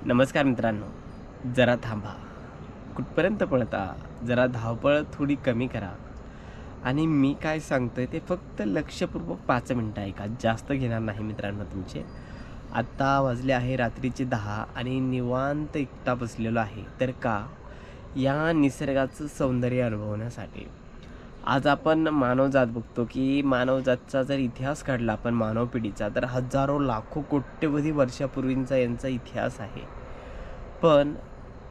नमस्कार मित्रांनो. जरा थांबा. कुठपर्यंत पळता? जरा धावपळ थोडी कमी करा. आणि मी काय सांगतोय ते फक्त लक्षपूर्वक 5 मिनिटं ऐका. जास्त घेणार नाही मित्रांनो तुमचे. आत्ता वाजले आहे रात्रीचे 10 आणि निवांत एकटा बसलेलो आहे. तर का? या निसर्गाचं सौंदर्य अनुभवण्यासाठी. आज आपण मानवजात बघतो, की मानवजातचा जर इतिहास काढला आपण मानव पिढीचा, तर हजारो, लाखो, कोट्यवधी वर्षापूर्वींचा यांचा इतिहास आहे. पण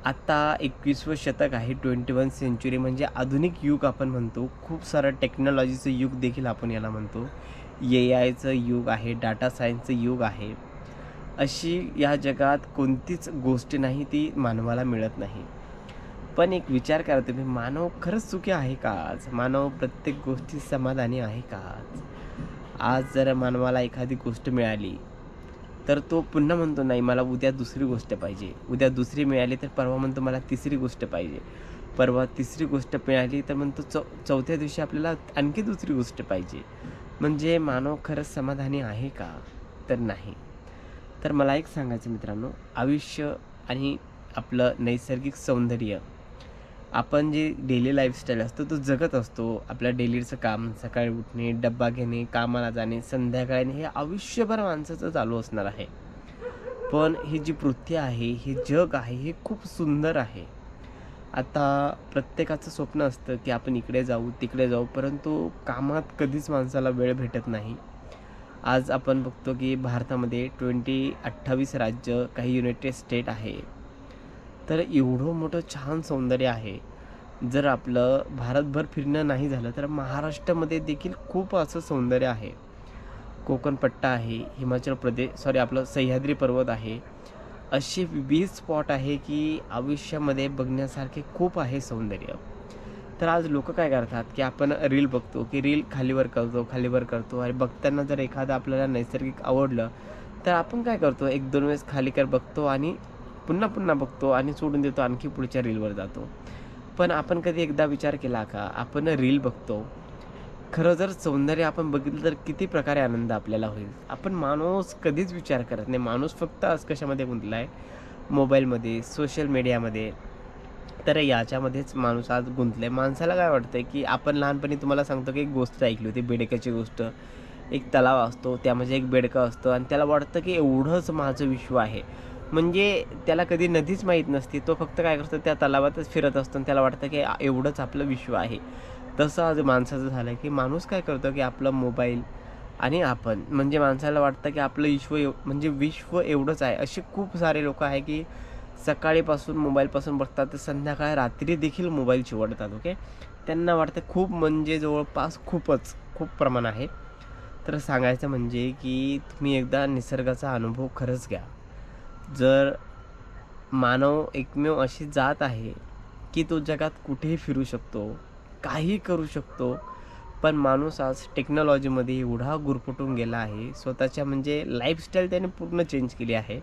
आता 21वं शतक आहे, 21 सेंचुरी म्हणजे आधुनिक युग आपण म्हणतो. खूप सारं टेक्नॉलॉजीचं युग देखील आपण याला म्हणतो. एआयचं युग आहे, डाटा सायन्सचं युग आहे. अशी या जगात कोणतीच गोष्ट नाही ती मानवाला मिळत नाही. पण एक विचार करा तुम्ही, मानव खरंच सुखी आहे का आज? मानव प्रत्येक गोष्टीत समाधानी आहे का आज? आज जर मानवाला एखादी गोष्ट मिळाली, तर तो पुन्हा म्हणतो नाही मला उद्या दुसरी गोष्ट पाहिजे. उद्या दुसरी मिळाली तर परवा म्हणतो मला तिसरी गोष्ट पाहिजे. परवा तिसरी गोष्ट मिळाली तर म्हणतो चौथ्या दिवशी आपल्याला आणखी दुसरी गोष्ट पाहिजे. म्हणजे मानव खरंच समाधानी आहे का? तर नाही. तर मला एक सांगायचं मित्रांनो, आयुष्य आणि आपलं नैसर्गिक सौंदर्य, आपण जे डेली लाईफस्टाईल असतो तो जगत असतो. आपल्या डेलीचं काम, सकाळी उठणे, डब्बा घेणे, कामाला जाणे, संध्याकाळी हे आयुष्यभर माणसाचं चालू असणार आहे. पण ही जी पृथ्वी आहे, हे जग आहे, हे खूप सुंदर आहे. आता प्रत्येकाचं स्वप्न असतं, की आपण इकडे जाऊ, तिकडे जाऊ, परंतु कामात कधीच माणसाला वेळ भेटत नाही. आज आपण बघतो, की भारतामध्ये 28 राज्य, काही युनायटेड स्टेट आहे. तर एवढं मोठं छान सौंदर्य आहे. जर आपलं भारतभर फिरणं नाही झालं, तर महाराष्ट्रामध्ये देखील खूप असं सौंदर्य आहे. कोकण पट्टा आहे, हिमाचल प्रदेश आपलं सह्याद्री पर्वत आहे. असे विविध स्पॉट आहे, की आयुष्यामध्ये बघण्यासारखे खूप आहे सौंदर्य. तर आज लोकं काय करतात, की आपण रील बघतो, की रील खालीवर करतो, खालीवर करतो आणि बघताना जर एखादं आपल्याला नैसर्गिक आवडलं, तर आपण काय करतो, 1-2 वेळेस खाली कर बघतो आणि पुन्हा बघतो आणि सोडून देतो, आणखी पुढच्या रीलवर जातो. पण आपण कधी एकदा विचार केला का? आपण रील बघतो. खरं जर सौंदर्य आपण बघितलं तर किती प्रकारे आनंद आपल्याला होईल. आपण माणूस कधीच विचार करत नाही. माणूस फक्त आज कशामध्ये गुंतला आहे? मोबाईलमध्ये, सोशल मीडियामध्ये. तर याच्यामध्येच माणूस आज गुंतला आहे. माणसाला काय वाटतंय, की आपण लहानपणी तुम्हाला सांगतो, की एक गोष्ट ऐकली होती, बेडकाची गोष्ट. एक तलाव असतो, त्यामध्ये एक बेडकं असतं आणि त्याला वाटतं, की एवढंच माझं विश्व आहे. म्हणजे त्याला कधी नदीच माहीत नसते. तो फक्त काय करतो, त्या तलावातच फिरत असतो आणि त्याला वाटतं, की एवढंच आपलं विश्व आहे. तसं आज माणसाचं झालं आहे, की माणूस काय करतो, की आपला मोबाईल आणि आपण म्हणजे माणसाला वाटतं, की आपलं म्हणजे विश्व एवढंच आहे. असे खूप सारे लोकं आहे, की सकाळीपासून मोबाईलपासून बघतात तर संध्याकाळी रात्री देखील मोबाईल चिवडतात. ओके. त्यांना वाटतं खूप म्हणजे जवळपास खूप प्रमाण आहे. तर सांगायचं म्हणजे, की तुम्ही एकदा निसर्गाचा अनुभव खरंच घ्या. जर मानव एकमेव अशी जात आहे, की तो जगात कुठेही फिरू शकतो, काहीही करू शकतो. पण माणूस आज टेक्नॉलॉजीमध्ये एवढा गुरफटून गेला आहे, स्वतःच्या म्हणजे लाईफस्टाईल त्याने पूर्ण चेंज केली आहे.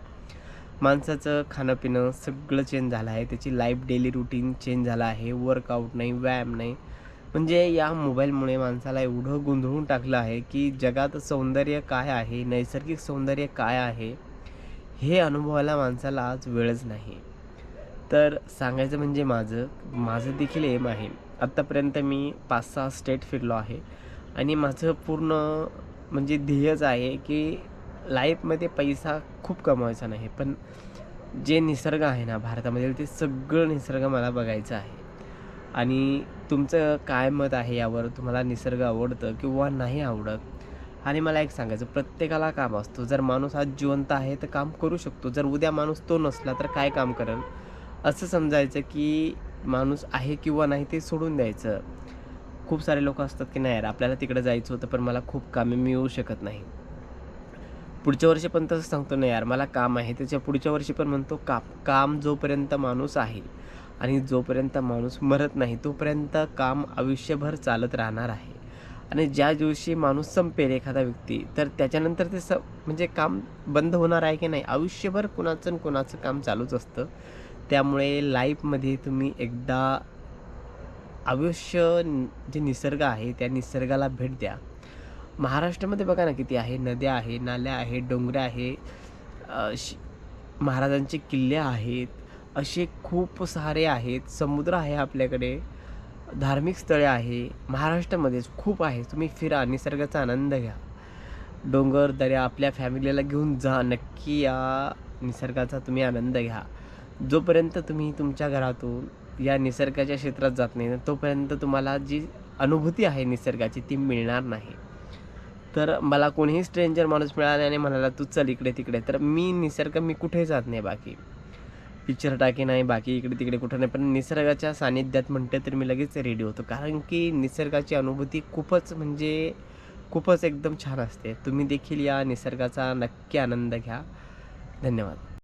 माणसाचं खाणं-पिणं सगळं चेंज झालं आहे. त्याची लाईफ डेली रूटीन चेंज झालं आहे. वर्कआउट नाही, व्यायाम नाही. म्हणजे या मोबाईलमुळे माणसाला एवढं गोंधळून टाकलं आहे, की जगात सौंदर्य काय आहे, नैसर्गिक सौंदर्य काय आहे, हे अनुभवायला माणसाला आज वेळच नाही. तर सांगायचं म्हणजे माझं देखील एम आहे. आत्तापर्यंत मी 5-6 स्टेट फिरलो आहे आणि माझं पूर्ण म्हणजे ध्येयच आहे, की लाईफमध्ये पैसा खूप कमवायचा नाही, पण जे निसर्ग आहे ना भारतामधील, ते सगळं निसर्ग मला बघायचं आहे. आणि तुमचं काय मत आहे यावर? तुम्हाला निसर्ग आवडतं किंवा नाही आवडत? आणि मला एक सांगायचं, प्रत्येकाला काम असतो. जर माणूस आज जिवंत आहे, तर काम करू शकतो. जर उद्या माणूस तो नसला, तर काय काम करेल? असं समजायचं, की माणूस आहे किंवा नाही ते सोडून द्यायचं. खूप सारे लोकं असतात, की नाही यार आपल्याला तिकडे जायचं होतं, पण मला खूप काम आहे, मी येऊ शकत नाही. पुढच्या वर्षी पण तसंच सांगतो, "नाही यार मला काम आहे." त्याच्या पुढच्या वर्षी पण म्हणतो, काम जोपर्यंत माणूस आहे आणि जोपर्यंत माणूस मरत नाही, तोपर्यंत काम आयुष्यभर चालत राहणार आहे. आणि ज्या दिवशी माणूस संपेल एखादा व्यक्ती, तर त्याच्यानंतर ते म्हणजे काम बंद होणार आहे की नाही, आयुष्यभर कुणाचं ना कुणाचं काम चालूच असतं. त्यामुळे लाईफमध्ये तुम्ही एकदा जे निसर्ग आहे, त्या निसर्गाला भेट द्या. महाराष्ट्रामध्ये बघा ना किती आहे, नद्या आहे, नाल्या आहे, डोंगर आहे. महाराजांचे किल्ले आहेत, असे खूप सारे आहेत. समुद्र आहे आपल्याकडे, धार्मिक स्थळे आहे. महाराष्ट्रामध्येच खूप आहे. तुम्ही फिरा, निसर्गाचा आनंद घ्या. डोंगर, दऱ्या आपल्या फॅमिलीला घेऊन जा. नक्की या निसर्गाचा तुम्ही आनंद घ्या. जोपर्यंत तुम्ही तुमच्या घरातून या निसर्गाच्या क्षेत्रात जात नाही ना, तोपर्यंत तुम्हाला जी अनुभूती आहे निसर्गाची ती मिळणार नाही. तर मला कोणीही स्ट्रेंजर माणूस मिळाला आणि म्हणाला, "तू चल इकडे-तिकडे." तर मी कुठेही जात नाही बाकी. पिक्चर टाकी नाही, बाकी इकडे-तिकडे कुठं नाही. पण निसर्गाच्या सानिध्यात म्हटलं तर मी लगेच रेडी होतो. कारण की निसर्गाची अनुभूती खूपच म्हणजे खूपच एकदम छान असते. तुम्ही देखील या निसर्गाचा नक्की आनंद घ्या. धन्यवाद.